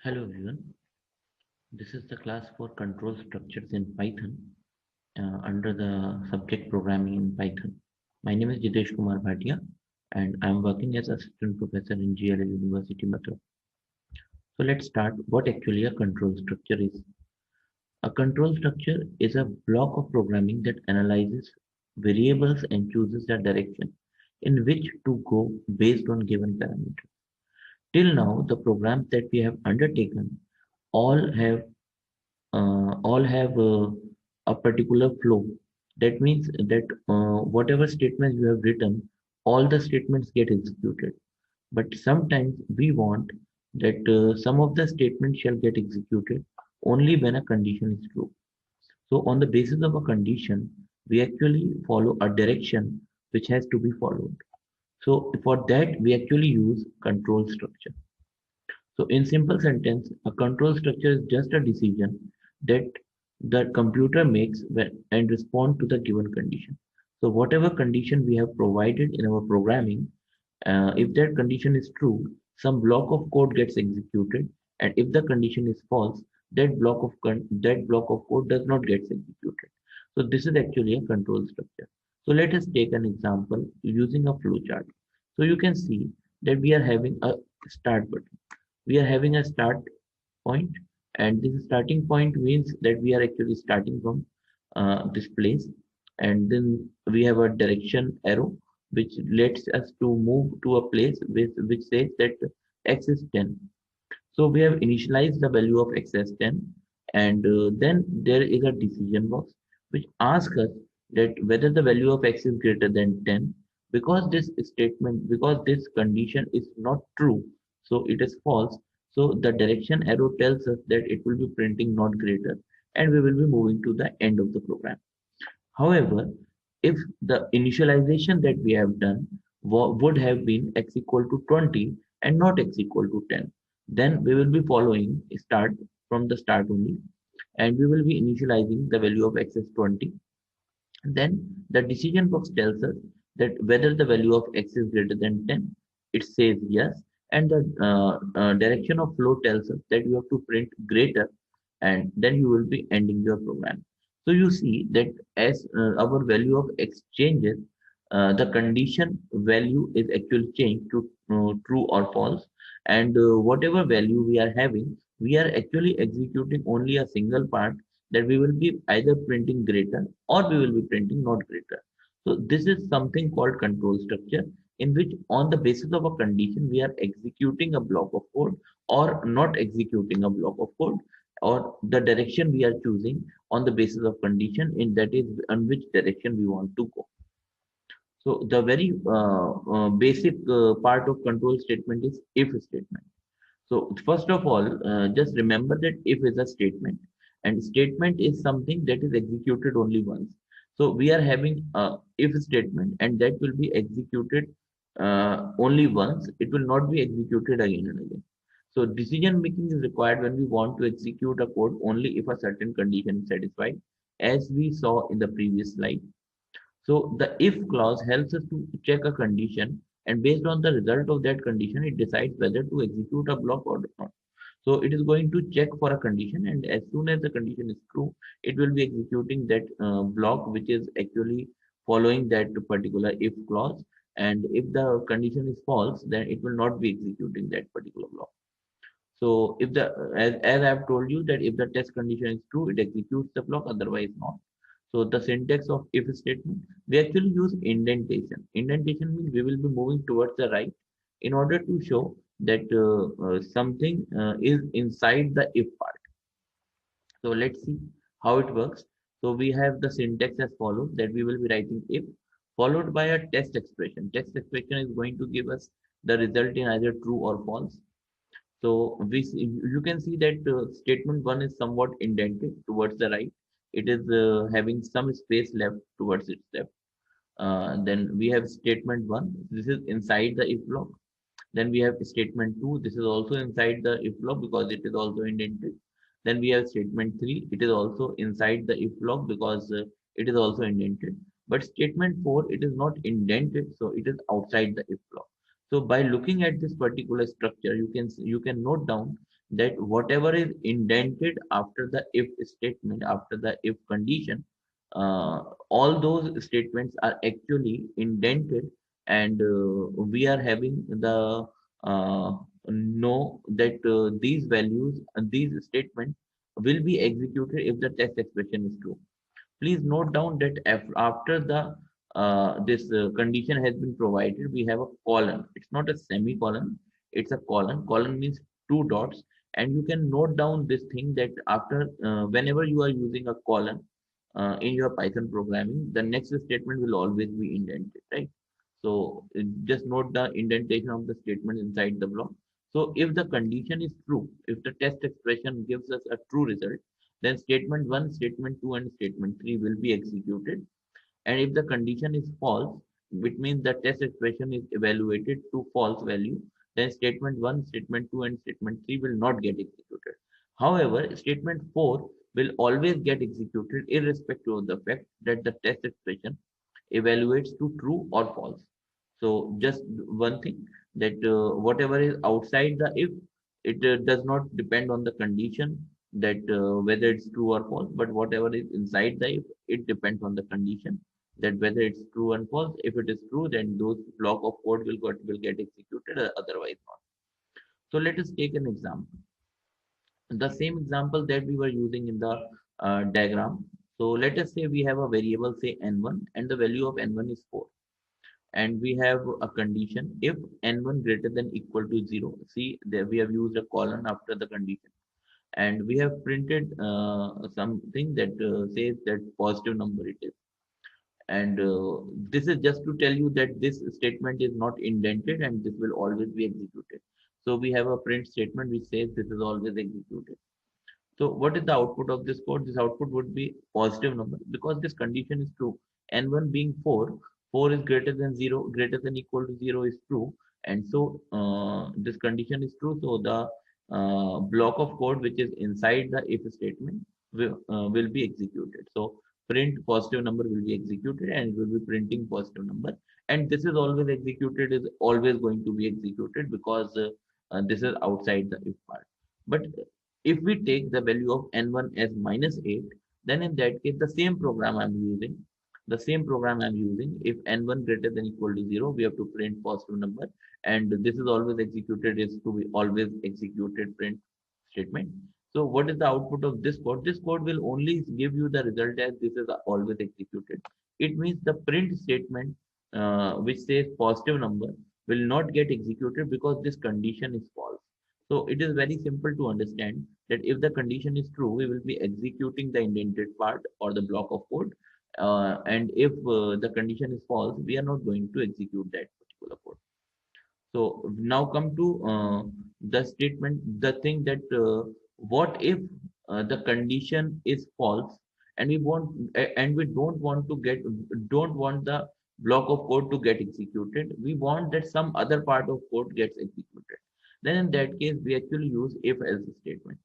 Hello everyone, this is the class for control structures in Python under the subject programming in Python. My name is Jitesh Kumar Bhatia and I am working as assistant professor in GLA University Mathura. So let's start what actually a control structure is. A control structure is a block of programming that analyzes variables and chooses the direction in which to go based on given parameters. Till now, the programs that we have undertaken all have a particular flow. That means that whatever statements you have written, all the statements get executed. But sometimes we want that some of the statements shall get executed only when a condition is true. So on the basis of a condition, we actually follow a direction which has to be followed. So for that, we actually use control structure. So in simple sentence, a control structure is just a decision that the computer makes when and respond to the given condition. So whatever condition we have provided in our programming, if that condition is true, some block of code gets executed, and if the condition is false, that block of code does not get executed. So this is actually a control structure. So let us take an example using a flowchart. So you can see that we are having a start button. We are having a start point, and this starting point means that we are actually starting from this place, and then we have a direction arrow which lets us to move to a place which says that x is 10. So we have initialized the value of x as 10, and then there is a decision box which asks us that whether the value of x is greater than 10. Because this condition is not true, so it is false. So the direction arrow tells us that it will be printing not greater, and we will be moving to the end of the program. However, if the initialization that we have done would have been x equal to 20 and not x equal to 10, then we will be following start from the start only, and we will be initializing the value of x as 20. Then the decision box tells us that whether the value of x is greater than 10. It says yes, and the direction of flow tells us that you have to print greater, and then you will be ending your program. So you see that as our value of x changes, the condition value is actually changed to true or false, and whatever value we are having, we are actually executing only a single part, that we will be either printing greater or we will be printing not greater. So this is something called control structure, in which on the basis of a condition we are executing a block of code or not executing a block of code, or the direction we are choosing on the basis of condition, in that is on which direction we want to go. So the very basic part of control statement is if statement. So first of all, just remember that if is a statement, and statement is something that is executed only once. So we are having a if statement, and that will be executed only once. It will not be executed again and again. So decision making is required when we want to execute a code only if a certain condition is satisfied, as we saw in the previous slide. So the if clause helps us to check a condition, and based on the result of that condition, it decides whether to execute a block or not. So it is going to check for a condition, and as soon as the condition is true, it will be executing that block which is actually following that particular if clause. And if the condition is false, then it will not be executing that particular block. So if the as I have told you that if the test condition is true, it executes the block, otherwise not. So the syntax of if statement, we actually use indentation. Indentation means we will be moving towards the right in order to show that something is inside the if part. So let's see how it works. So we have the syntax as follows, that we will be writing if followed by a test expression. Test expression is going to give us the result in either true or false. So you can see that statement one is somewhat indented towards the right. It is having some space left towards its left. Then we have statement one. This is inside the if block. Then we have statement two. This is also inside the if block because it is also indented. Then we have statement three. It is also inside the if block because it is also indented. But statement four, it is not indented, so it is outside the if block. So by looking at this particular structure, you can note down that whatever is indented after the if statement, after the if condition, all those statements are actually indented, and we are having the know that these values, these statements will be executed if the test expression is true. Please note down that after the this condition has been provided, we have a colon. It's not a semicolon, it's a colon. Colon means two dots, and you can note down this thing that after whenever you are using a colon in your Python programming, the next statement will always be indented, right? So just note the indentation of the statement inside the block. So if the condition is true, if the test expression gives us a true result, then statement 1, statement 2, and statement 3 will be executed. And if the condition is false, which means the test expression is evaluated to false value, then statement 1, statement 2, and statement 3 will not get executed. However, statement 4 will always get executed irrespective of the fact that the test expression evaluates to true or false. So just one thing, that whatever is outside the if, it does not depend on the condition, that whether it's true or false, but whatever is inside the if, it depends on the condition, that whether it's true and false. If it is true, then those block of code will get executed, otherwise not. So let us take an example, the same example that we were using in the diagram. So let us say we have a variable, say n1, and the value of n1 is 4, and we have a condition if n1 greater than equal to 0. See, there we have used a colon after the condition, and we have printed something that says that positive number it is. And this is just to tell you that this statement is not indented, and this will always be executed. So we have a print statement which says this is always executed. So what is the output of this code? This output would be positive number, because this condition is true. N1 being 4, 4 is greater than 0, greater than equal to 0 is true. And so this condition is true. So the block of code which is inside the if statement will be executed. So print positive number will be executed, and it will be printing positive number. And this is always executed, is always going to be executed, because this is outside the if part. But if we take the value of n1 as -8, then in that case, the same program I'm using, if n1 greater than equal to 0, we have to print positive number, and this is always executed, is to be always executed print statement. So what is the output of this code? This code will only give you the result as this is always executed. It means the print statement which says positive number will not get executed because this condition is false. So it is very simple to understand that if the condition is true, we will be executing the indented part or the block of code. And if the condition is false, we are not going to execute that particular code. So now come to the statement, the thing that what if the condition is false, and we don't want the block of code to get executed. We want that some other part of code gets executed. Then in that case, we actually use if-else statement.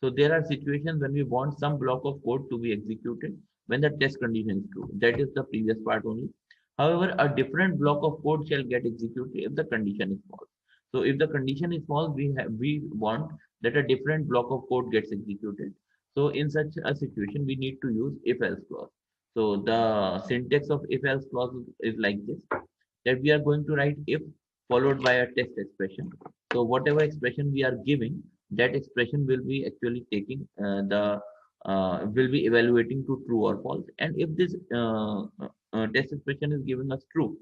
So there are situations when we want some block of code to be executed when the test condition is true. That is the previous part only. However, a different block of code shall get executed if the condition is false. So if the condition is false, we want that a different block of code gets executed. So in such a situation, we need to use if-else clause. So the syntax of if-else clause is like this, that we are going to write if followed by a test expression. So whatever expression we are giving, that expression will be actually taking the will be evaluating to true or false. And if this test expression is giving us true,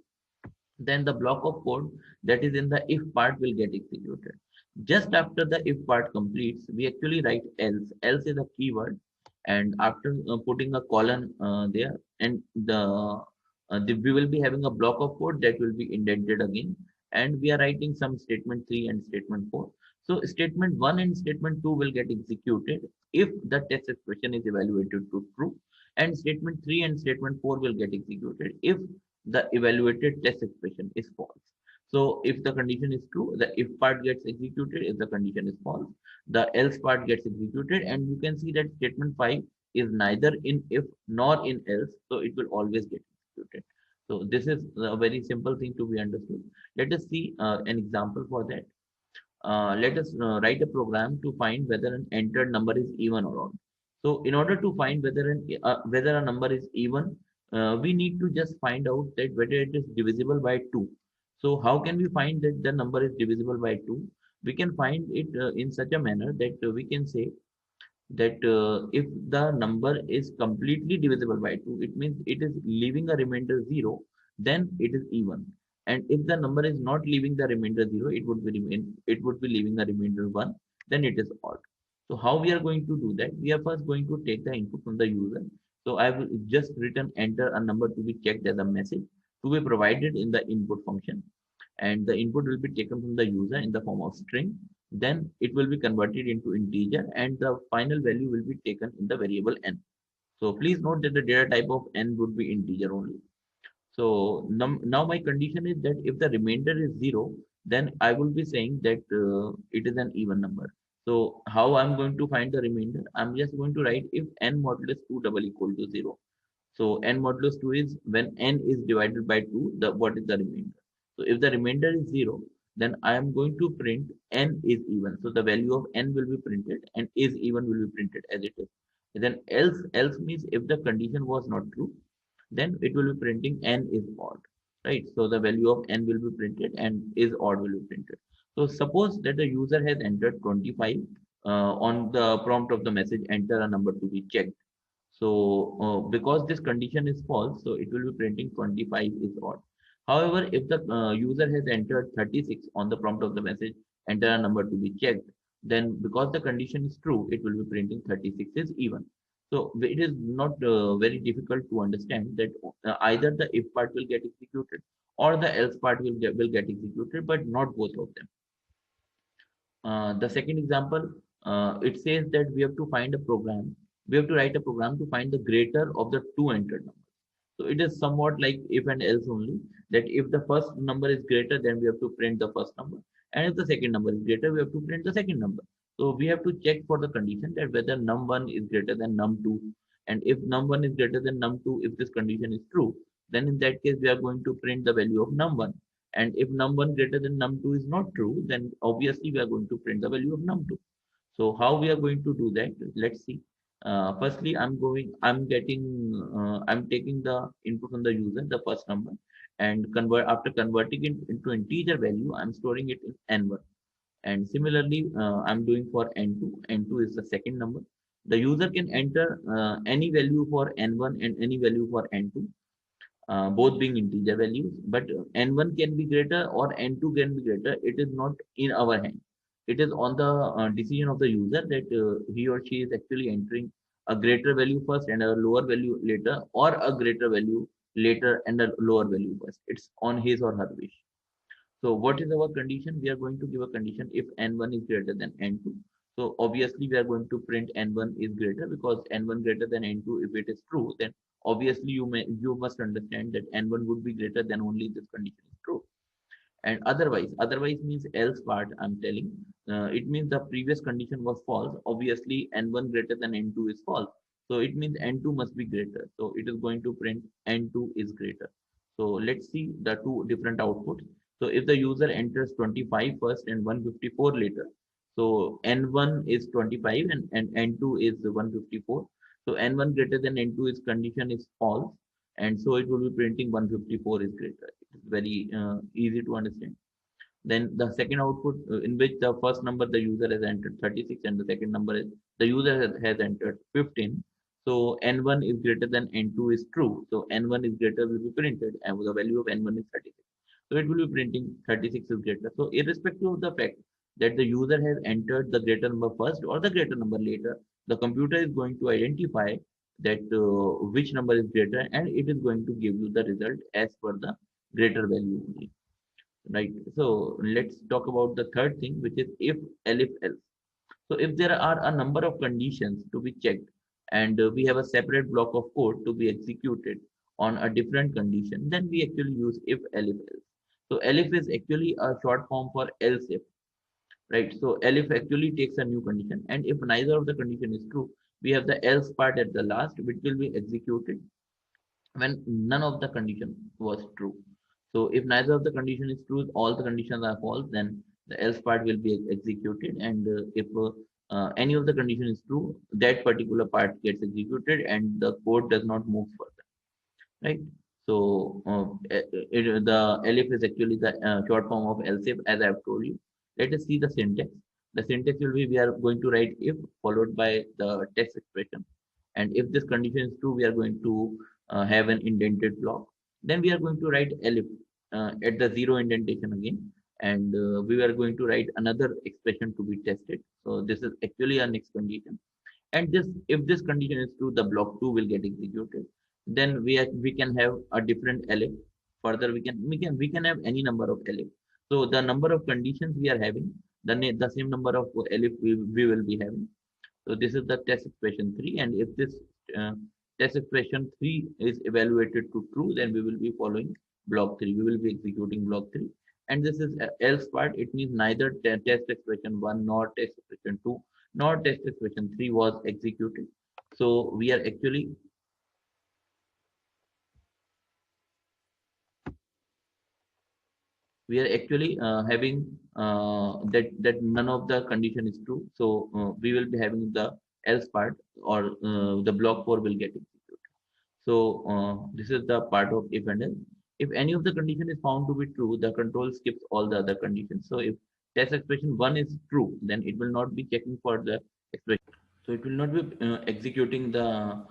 then the block of code that is in the if part will get executed. Just after the if part completes, we actually write else. Else is a keyword, and after putting a colon there, and we will be having a block of code that will be indented again, and we are writing some statement 3 and statement 4. So statement 1 and statement 2 will get executed if the test expression is evaluated to true, and statement 3 and statement 4 will get executed if the evaluated test expression is false. So if the condition is true, the if part gets executed. If the condition is false, the else part gets executed. And you can see that statement 5 is neither in if nor in else, so it will always get executed. So this is a very simple thing to be understood. Let us see an example for that. let us write a program to find whether an entered number is even or odd. So in order to find whether a number is even, we need to just find out that whether it is divisible by 2. So how can we find that the number is divisible by 2? We can find it in such a manner that we can say that if the number is completely divisible by 2, it means it is leaving a remainder 0, then it is even. And if the number is not leaving the remainder 0, it would be leaving a remainder 1, then it is odd. So how we are going to do that? We are first going to take the input from the user. So I will just written enter a number to be checked as a message to be provided in the input function, and the input will be taken from the user in the form of string. Then it will be converted into integer, and the final value will be taken in the variable n. So please note that the data type of n would be integer only. So now my condition is that if the remainder is 0, then I will be saying that it is an even number. So how I'm going to find the remainder? I'm just going to write if n modulus 2 double equal to 0. So n modulus 2 is when n is divided by 2, what is the remainder? So if the remainder is 0, then I am going to print n is even. So the value of n will be printed and is even will be printed as it is. And then else means if the condition was not true, then it will be printing n is odd, right? So the value of n will be printed and is odd will be printed. So suppose that the user has entered 25 on the prompt of the message, enter a number to be checked. So because this condition is false, so it will be printing 25 is odd. However, if the user has entered 36 on the prompt of the message, enter a number to be checked, then because the condition is true, it will be printing 36 is even. So it is not very difficult to understand that either the if part will get executed or the else part will get executed, but not both of them. The second example, it says that we have to find a program. We have to write a program to find the greater of the two entered numbers. So it is somewhat like if and else only, that if the first number is greater, then we have to print the first number. And if the second number is greater, we have to print the second number. So we have to check for the condition that whether num1 is greater than num2. And if num1 is greater than num2, if this condition is true, then in that case, we are going to print the value of num1. And if num1 greater than num2 is not true, then obviously we are going to print the value of num2. So how we are going to do that? Let's see. Firstly, I'm taking the input from the user, the first number, and after converting it into integer value, I'm storing it in n1. And similarly, I'm doing for n2. N2 is the second number. The user can enter any value for n1 and any value for n2, both being integer values, but n1 can be greater or n2 can be greater. It is not in our hand. It is on the decision of the user that he or she is actually entering a greater value first and a lower value later, or a greater value later and a lower value first. It's on his or her wish. So what is our condition? We are going to give a condition if n1 is greater than n2. So obviously we are going to print n1 is greater, because n1 greater than n2, if it is true, then obviously you must understand that n1 would be greater than only this condition is true. And otherwise means else part I'm telling. It means the previous condition was false. Obviously n1 greater than n2 is false. So it means n2 must be greater. So it is going to print n2 is greater. So let's see the two different outputs. So if the user enters 25 first and 154 later, so n1 is 25 and n2 is 154. So n1 greater than n2 is condition is false, and so it will be printing 154 is greater. It is very easy to understand. Then the second output, in which the first number the user has entered 36 and the second number is the user has entered 15. So n1 is greater than n2 is true. So n1 is greater will be printed, and the value of n1 is 36. So it will be printing 36 is greater. So irrespective of the fact that the user has entered the greater number first or the greater number later, the computer is going to identify that which number is greater, and it is going to give you the result as per the greater value only, right? So let's talk about the third thing, which is if elif else. So if there are a number of conditions to be checked, and we have a separate block of code to be executed on a different condition, then we actually use if elif else. So elif is actually a short form for else if, right? So elif actually takes a new condition, and if neither of the condition is true, we have the else part at the last, which will be executed when none of the condition was true. So if neither of the condition is true, all the conditions are false, then the else part will be executed, and if any of the condition is true, that particular part gets executed and the code does not move further, right? So the elif is actually the short form of else if, as I have told you. Let us see the syntax. The syntax will be, we are going to write if followed by the test expression, and if this condition is true, we are going to have an indented block. Then we are going to write elif at the zero indentation again, and we are going to write another expression to be tested. So this is actually our next condition, and this, if this condition is true, the block 2 will get executed. Then we can have a different elif. Further, we can have any number of elif. So the number of conditions we are having, the same number of elif we will be having. So this is the test expression 3, and if this uh, test expression 3 is evaluated to true, then we will be following block 3. We will be executing block 3. And this is else part. It means neither test expression 1 nor test expression 2 nor test expression 3 was executed. So we are actually having that none of the condition is true. So we will be having the else part, or the block 4 will get executed. So this is the part of if and else. If any of the condition is found to be true, the control skips all the other conditions. So if test expression 1 is true, then it will not be checking for the expression. So it will not be executing the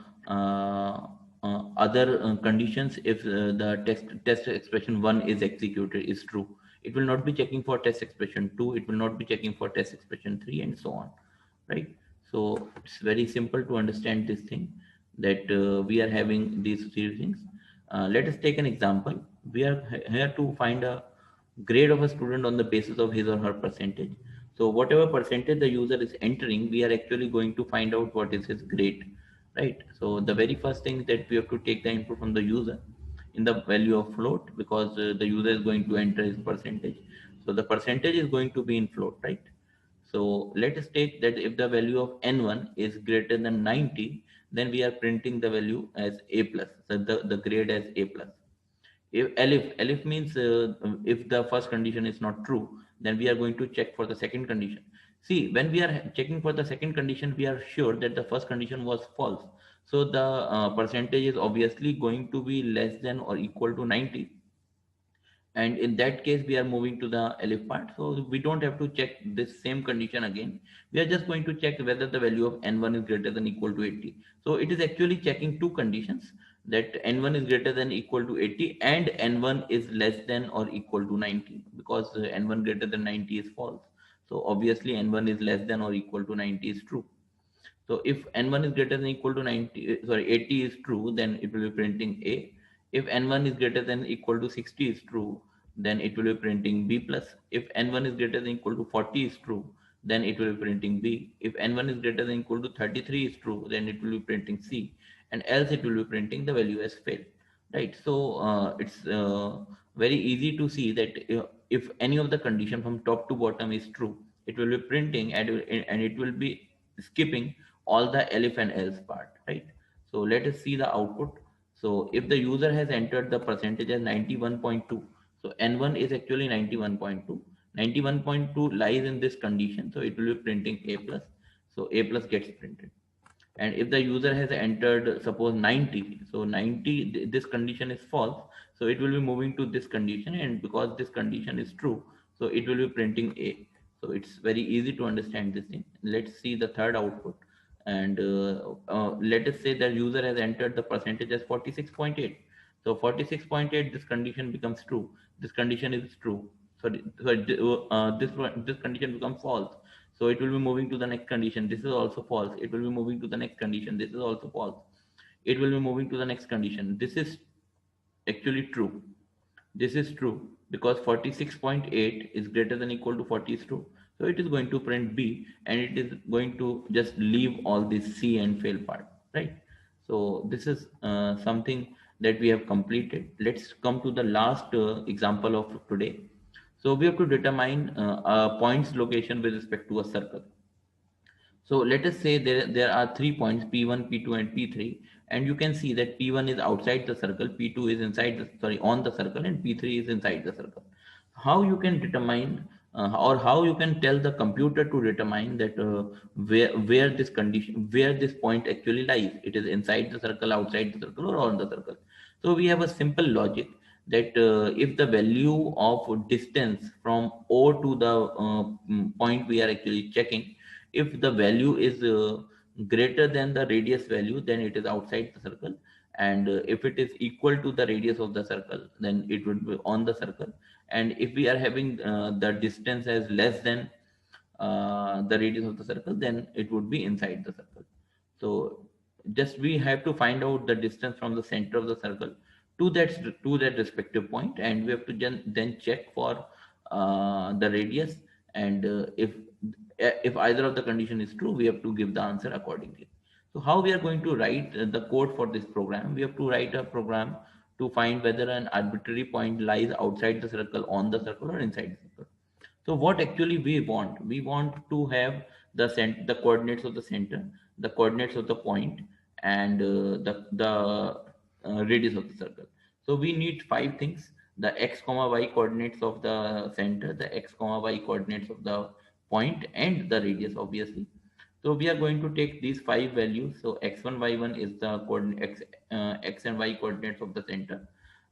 other conditions if the test expression 1 is executed is true. It will not be checking for test expression 2. It will not be checking for test expression 3, and so on, right? So it's very simple to understand this thing, that we are having these three things. Let us take an example. We are here to find a grade of a student on the basis of his or her percentage. So whatever percentage the user is entering, we are actually going to find out what is his grade, right? So the very first thing that we have to take the input from the user in the value of float, because the user is going to enter his percentage. So the percentage is going to be in float, right? So let us take that if the value of n1 is greater than 90, then we are printing the value as a plus, so the grade as a plus. If elif means if the first condition is not true, then we are going to check for the second condition. See, when we are checking for the second condition, we are sure that the first condition was false. So the percentage is obviously going to be less than or equal to 90, and in that case we are moving to the elif part. So we don't have to check this same condition again. We are just going to check whether the value of n1 is greater than equal to 80. So it is actually checking two conditions, that n1 is greater than equal to 80 and n1 is less than or equal to 90, because n1 greater than 90 is false. So obviously n1 is less than or equal to 90 is true. So if n1 is greater than equal to 90, sorry, 80 is true, then it will be printing A. If n1 is greater than equal to 60 is true, then it will be printing B plus. If n1 is greater than equal to 40 is true, then it will be printing B. If n1 is greater than equal to 33 is true, then it will be printing C, and else it will be printing the value as failed. Right. So it's very easy to see that if any of the condition from top to bottom is true, it will be printing, and it will be skipping all the elif and else part, right? So let us see the output. So if the user has entered the percentage as 91.2, so n1 is actually 91.2. 91.2 lies in this condition, so it will be printing a plus. So a plus gets printed. And if the user has entered suppose 90, so 90, this condition is false, so it will be moving to this condition, and because this condition is true, so it will be printing a. So it's very easy to understand this thing. Let's see the third output. And let us say the user has entered the percentage as 46.8. So 46.8, this condition becomes true, this condition is true. This condition becomes false, so it will be moving to the next condition. This is also false. It will be moving to the next condition. This is also false. It will be moving to the next condition. This is actually true. This is true because 46.8 is greater than equal to 40 is true. So it is going to print B, and it is going to just leave all this C and fail part, right? So this is something that we have completed. Let's come to the last example of today. So we have to determine a point's location with respect to a circle. So let us say there are 3 points P1, P2, and P3, and you can see that P1 is outside the circle, P2 is inside the, sorry, on the circle, and P3 is inside the circle. How you can determine or how you can tell the computer to determine that where this condition, where this point actually lies. It is inside the circle, outside the circle, or on the circle. So we have a simple logic that if the value of distance from O to the point we are actually checking, if the value is greater than the radius value, then it is outside the circle. And if it is equal to the radius of the circle, then it would be on the circle. And if we are having the distance as less than the radius of the circle, then it would be inside the circle. So just we have to find out the distance from the center of the circle to that respective point, and we have to then check for the radius. And if either of the condition is true, we have to give the answer accordingly. So how we are going to write the code for this program? We have to write a program to find whether an arbitrary point lies outside the circle, on the circle, or inside the circle. So what actually we want? We want to have the coordinates of the center, the coordinates of the point, and the radius of the circle. So we need five things: the x comma y coordinates of the center, the x comma y coordinates of the point, and the radius, obviously. So we are going to take these five values. So x1, y1 is the coordinate x and y coordinates of the center.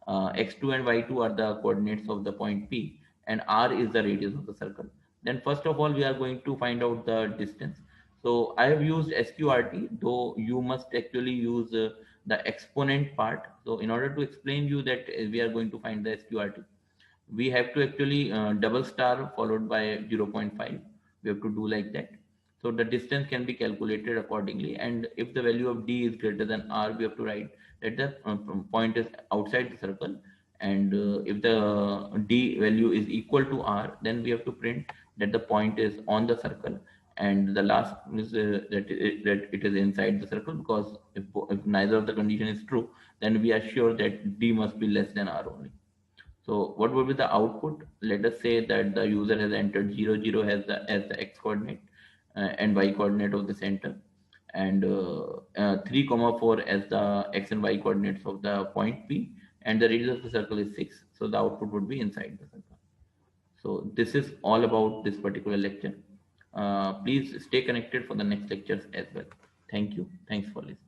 X2 and y2 are the coordinates of the point P, and r is the radius of the circle. Then first of all, we are going to find out the distance. So I have used sqrt, though you must actually use the exponent part. So in order to explain you that we are going to find the sqrt, we have to actually double star followed by zero point 0.5. We have to do like that. So the distance can be calculated accordingly, and if the value of d is greater than r, we have to write that the point is outside the circle. And if the d value is equal to r, then we have to print that the point is on the circle. And the last is that it is inside the circle, because if neither of the condition is true, then we are sure that d must be less than r only. So what would be the output? Let us say that the user has entered 0, 0 as the x coordinate, and y coordinate of the center, and 3, comma 4 as the x and y coordinates of the point P, and the radius of the circle is 6. So the output would be inside the circle. So this is all about this particular lecture. Please stay connected for the next lectures as well. Thank you. Thanks for listening.